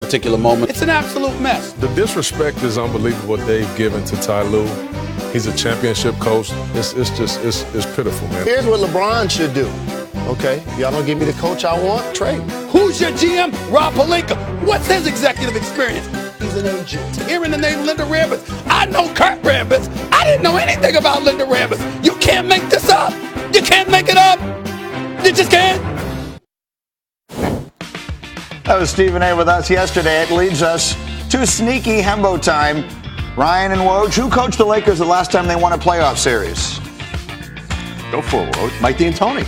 particular moment. It's an absolute mess. The disrespect is unbelievable what they've given to Ty Lue. He's a championship coach. It's pitiful, man. Here's what LeBron should do. Okay, y'all don't give me the coach I want, trade. Who's your GM? Rob Pelinka. What's his executive experience? He's an agent. Hearing the name Linda Rambis. I know Kurt Rambis. I didn't know anything about Linda Rambis. You can't make this up. You can't make it up. You just can't. That was Stephen A. with us yesterday. It leads us to sneaky Hembo time. Ryan and Woj, who coached the Lakers the last time they won a playoff series? Go for it, Woj. Mike D'Antoni.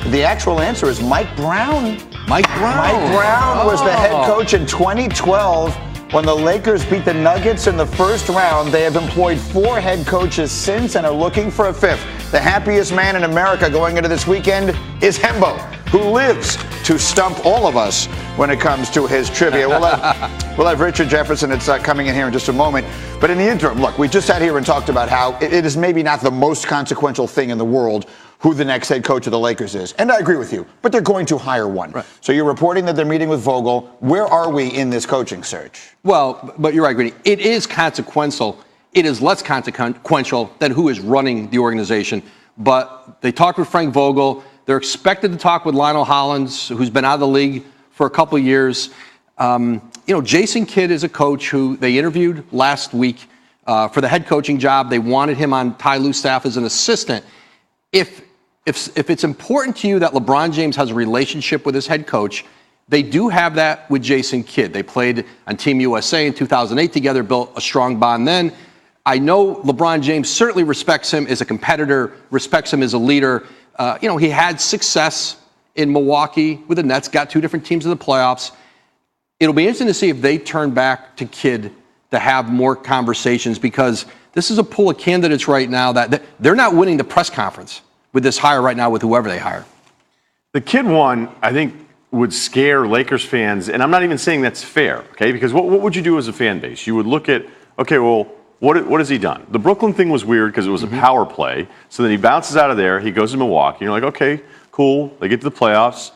The actual answer is Mike Brown. Mike Brown. Mike Brown was the head coach in 2012 when the Lakers beat the Nuggets in the first round. They have employed 4 head coaches since and are looking for a 5th. The happiest man in America going into this weekend is Hembo, who lives to stump all of us when it comes to his trivia. We'll have Richard Jefferson. It's coming in here in just a moment. But in the interim, look, we just sat here and talked about how it is maybe not the most consequential thing in the world who the next head coach of the Lakers is. And I agree with you, but they're going to hire one. Right. So you're reporting that they're meeting with Vogel. Where are we in this coaching search? Well, but you're right, Greeny. It is consequential. It is less consequential than who is running the organization. But they talked with Frank Vogel. They're expected to talk with Lionel Hollins, who's been out of the league for a couple of years. Jason Kidd is a coach who they interviewed last week for the head coaching job. They wanted him on Ty Lue's staff as an assistant. If it's important to you that LeBron James has a relationship with his head coach, they do have that with Jason Kidd. They played on Team USA in 2008 together, built a strong bond then. I know LeBron James certainly respects him as a competitor, respects him as a leader. He had success in Milwaukee with the Nets, got 2 different teams in the playoffs. It'll be interesting to see if they turn back to Kidd to have more conversations, because this is a pool of candidates right now that they're not winning the press conference with this hire right now with whoever they hire. The Kidd one, I think, would scare Lakers fans, and I'm not even saying that's fair, okay? Because what would you do as a fan base? You would look at, okay, well, what has he done? The Brooklyn thing was weird because it was a power play. So then he bounces out of there. He goes to Milwaukee. And you're like, okay, cool. They get to the playoffs.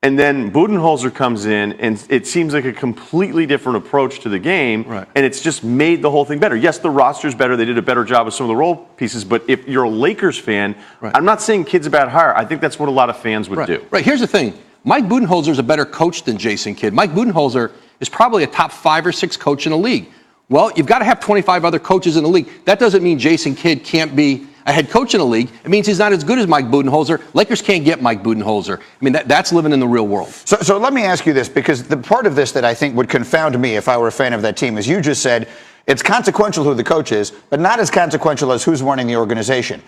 And then Budenholzer comes in, and it seems like a completely different approach to the game. Right. And it's just made the whole thing better. Yes, the roster's better. They did a better job with some of the role pieces. But if you're a Lakers fan, I'm not saying Kidd's a bad hire. I think that's what a lot of fans would do. Right. Here's the thing. Mike Budenholzer is a better coach than Jason Kidd. Mike Budenholzer is probably a top 5 or 6 coach in the league. Well, you've got to have 25 other coaches in the league. That doesn't mean Jason Kidd can't be a head coach in the league. It means he's not as good as Mike Budenholzer. Lakers can't get Mike Budenholzer. I mean, that's living in the real world. So let me ask you this, because the part of this that I think would confound me if I were a fan of that team is you just said it's consequential who the coach is, but not as consequential as who's running the organization.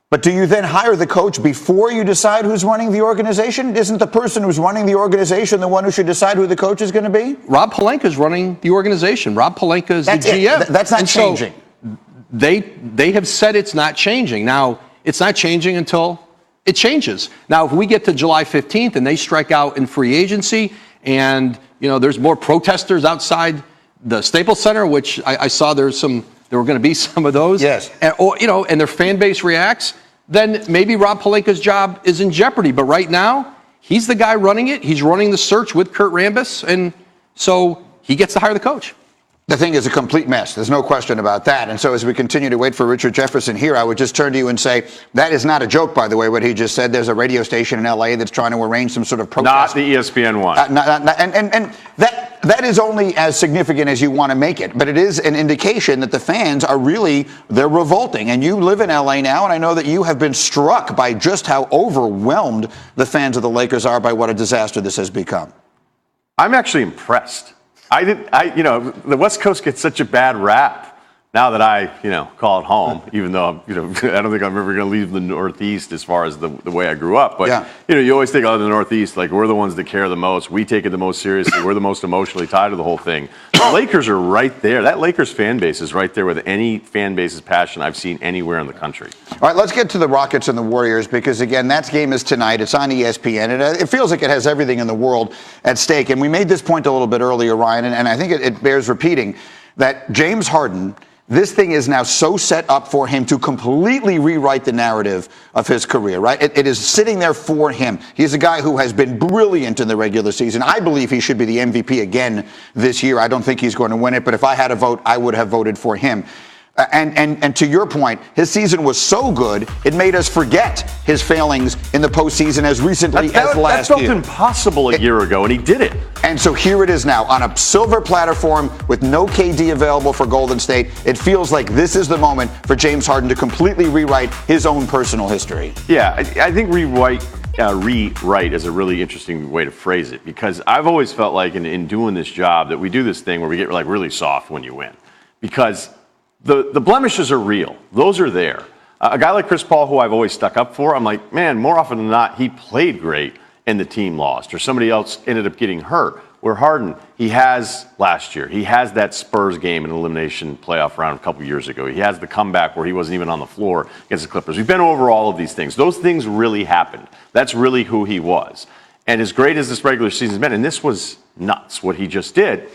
But do you then hire the coach before you decide who's running the organization? Isn't the person who's running the organization the one who should decide who the coach is going to be? Rob Pelinka is running the organization. Rob Pelinka is the GM. That's not changing. So they have said it's not changing. Now, it's not changing until it changes. Now, if we get to July 15th and they strike out in free agency and, there's more protesters outside the Staples Center, which I saw there were going to be some of those. Yes. And their fan base reacts, then maybe Rob Pelinka's job is in jeopardy. But right now, he's the guy running it. He's running the search with Kurt Rambis. And so he gets to hire the coach. The thing is a complete mess. There's no question about that. And so as we continue to wait for Richard Jefferson here, I would just turn to you and say, that is not a joke, by the way, what he just said. There's a radio station in L.A. that's trying to arrange some sort of protest. Not the ESPN one. And that is only as significant as you want to make it. But it is an indication that the fans are they're revolting. And you live in L.A. now, and I know that you have been struck by just how overwhelmed the fans of the Lakers are by what a disaster this has become. I'm actually impressed. The West Coast gets such a bad rap now that I, call it home, even though, I don't think I'm ever going to leave the Northeast as far as the way I grew up. But, you always think, the Northeast, like, we're the ones that care the most. We take it the most seriously. We're the most emotionally tied to the whole thing. The Lakers are right there. That Lakers fan base is right there with any fan base's passion I've seen anywhere in the country. All right, let's get to the Rockets and the Warriors, because, again, that game is tonight. It's on ESPN. It feels like it has everything in the world at stake. And we made this point a little bit earlier, Ryan, and I think it bears repeating, that James Harden this thing is now so set up for him to completely rewrite the narrative of his career, right? It is sitting there for him. He's a guy who has been brilliant in the regular season. I believe he should be the MVP again this year. I don't think he's going to win it, but if I had a vote, I would have voted for him. And to your point, his season was so good, it made us forget his failings in the postseason as recently as last year. That felt impossible a year ago, and he did it. And so here it is now on a silver platter for him with no KD available for Golden State. It feels like this is the moment for James Harden to completely rewrite his own personal history. Yeah, I think rewrite is a really interesting way to phrase it, because I've always felt like in doing this job that we do this thing where we get like really soft when you win, because the blemishes are real. Those are there. A guy like Chris Paul, who I've always stuck up for, I'm like, man, more often than not, he played great and the team lost, or somebody else ended up getting hurt. Where Harden, he has last year, he has that Spurs game in an elimination playoff round a couple years ago. He has the comeback where he wasn't even on the floor against the Clippers. We've been over all of these things. Those things really happened. That's really who he was. And as great as this regular season's been, and this was nuts, what he just did,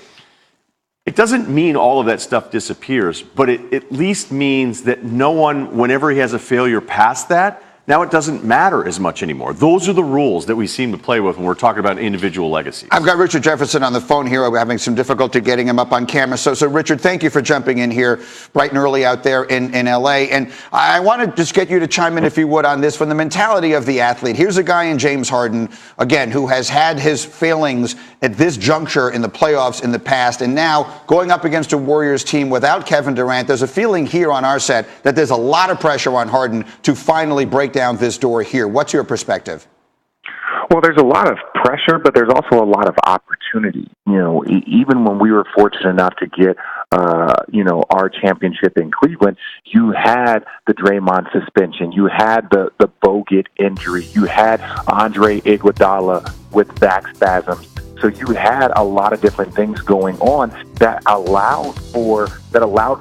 it doesn't mean all of that stuff disappears, but it at least means that no one, whenever he has a failure past that, now it doesn't matter as much anymore. Those are the rules that we seem to play with when we're talking about individual legacies. I've got Richard Jefferson on the phone here. We're having some difficulty getting him up on camera. So Richard, thank you for jumping in here bright and early out there in L.A. And I want to just get you to chime in, if you would, on this from the mentality of the athlete. Here's a guy in James Harden, again, who has had his failings at this juncture in the playoffs in the past, and now going up against a Warriors team without Kevin Durant. There's a feeling here on our set that there's a lot of pressure on Harden to finally break down this door here. What's your perspective? Well, there's a lot of pressure, but there's also a lot of opportunity. You know, even when we were fortunate enough to get, our championship in Cleveland, you had the Draymond suspension, you had the Bogut injury, you had Andre Iguodala with back spasms. So you had a lot of different things going on that allowed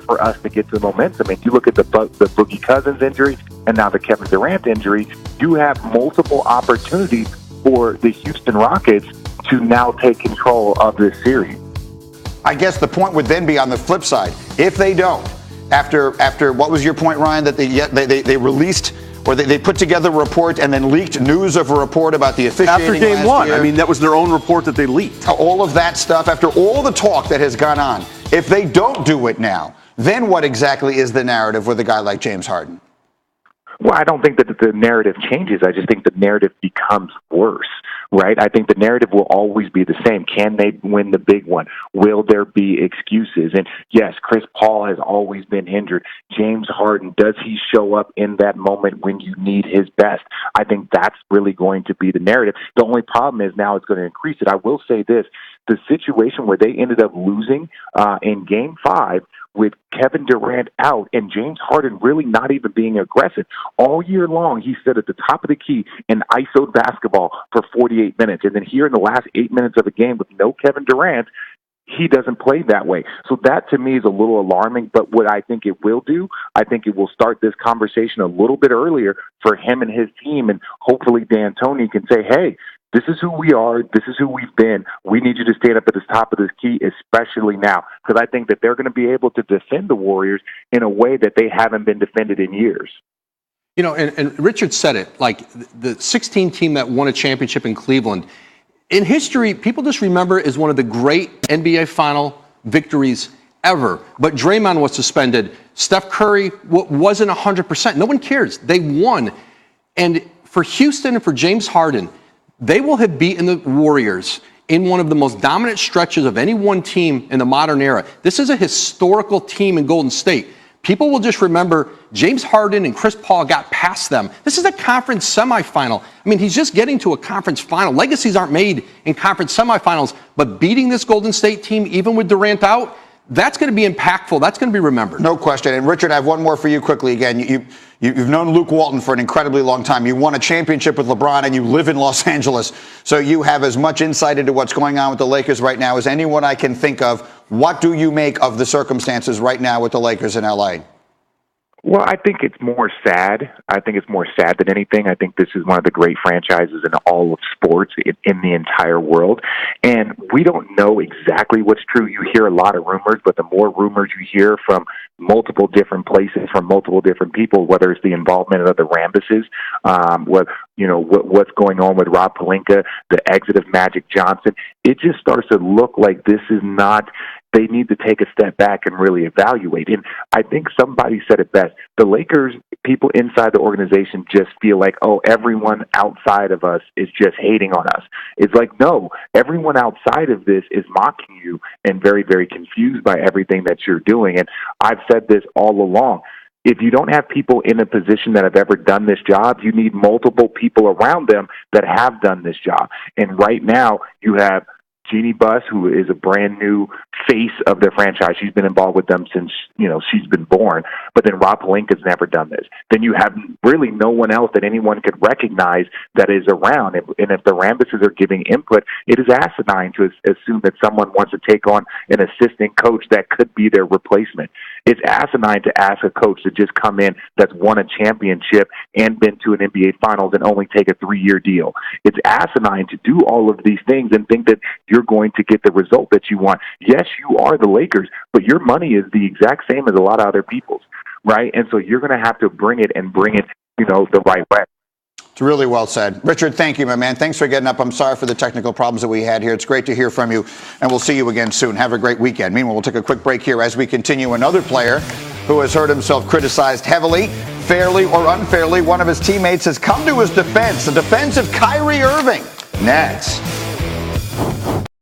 for us to get to the momentum. And you look at the Boogie Cousins injury and now the Kevin Durant injury, you have multiple opportunities for the Houston Rockets to now take control of this series. I guess the point would then be on the flip side. If they don't, after what was your point, Ryan, that they released or they put together a report and then leaked news of a report about the officiating after game last one. year. I mean, that was their own report that they leaked. All of that stuff, after all the talk that has gone on, if they don't do it now, then what exactly is the narrative with a guy like James Harden? Well, I don't think that the narrative changes. I just think the narrative becomes worse, right? I think the narrative will always be the same. Can they win the big one? Will there be excuses? And yes, Chris Paul has always been hindered. James Harden, does he show up in that moment when you need his best? I think that's really going to be the narrative. The only problem is now it's going to increase it. I will say this, the situation where they ended up losing in Game 5 with Kevin Durant out and James Harden really not even being aggressive. All year long, he stood at the top of the key and ISO'd basketball for 48 minutes. And then here in the last 8 minutes of a game with no Kevin Durant, he doesn't play that way. So that to me is a little alarming, but what I think it will do, I think it will start this conversation a little bit earlier for him and his team, and hopefully D'Antoni can say, hey, this is who we are. This is who we've been. We need you to stand up at the top of this key, especially now, because I think that they're going to be able to defend the Warriors in a way that they haven't been defended in years. You know, and Richard said it, like the 16 team that won a championship in Cleveland, in history, people just remember it as one of the great NBA final victories ever. But Draymond was suspended. Steph Curry wasn't 100%. No one cares. They won. And for Houston and for James Harden, they will have beaten the Warriors in one of the most dominant stretches of any one team in the modern era. This is a historical team in Golden State. People will just remember James Harden and Chris Paul got past them. This is a conference semifinal. I mean, he's just getting to a conference final. Legacies aren't made in conference semifinals, but beating this Golden State team, even with Durant out, that's going to be impactful. That's going to be remembered. No question. And Richard, I have one more for you quickly. Again, you've known Luke Walton for an incredibly long time. You won a championship with LeBron and you live in Los Angeles. So you have as much insight into what's going on with the Lakers right now as anyone I can think of. What do you make of the circumstances right now with the Lakers in LA? Well, I think it's more sad. I think it's more sad than anything. I think this is one of the great franchises in all of sports in the entire world. And we don't know exactly what's true. You hear a lot of rumors, but the more rumors you hear from multiple different places, from multiple different people, whether it's the involvement of the Rambuses, what's going on with Rob Pelinka, the exit of Magic Johnson, it just starts to look like this is not. They need to take a step back and really evaluate. And I think somebody said it best. The Lakers, people inside the organization just feel like, oh, everyone outside of us is just hating on us. It's like, no, everyone outside of this is mocking you and very, very confused by everything that you're doing. And I've said this all along. If you don't have people in a position that have ever done this job, you need multiple people around them that have done this job. And right now, you have Jeannie Buss, who is a brand new face of their franchise. She's been involved with them since, she's been born. But then Rob Pelinka's never done this. Then you have really no one else that anyone could recognize that is around. And if the Rambuses are giving input, it is asinine to assume that someone wants to take on an assistant coach that could be their replacement. It's asinine to ask a coach to just come in that's won a championship and been to an NBA Finals and only take a 3-year deal. It's asinine to do all of these things and think that you're going to get the result that you want. Yes, you are the Lakers, but your money is the exact same as a lot of other people's, right? And so you're going to have to bring it the right way. It's really well said. Richard, thank you, my man. Thanks for getting up. I'm sorry for the technical problems that we had here. It's great to hear from you, and we'll see you again soon. Have a great weekend. Meanwhile, we'll take a quick break here as we continue. Another player who has heard himself criticized heavily, fairly or unfairly. One of his teammates has come to his defense, the defense of Kyrie Irving. Next.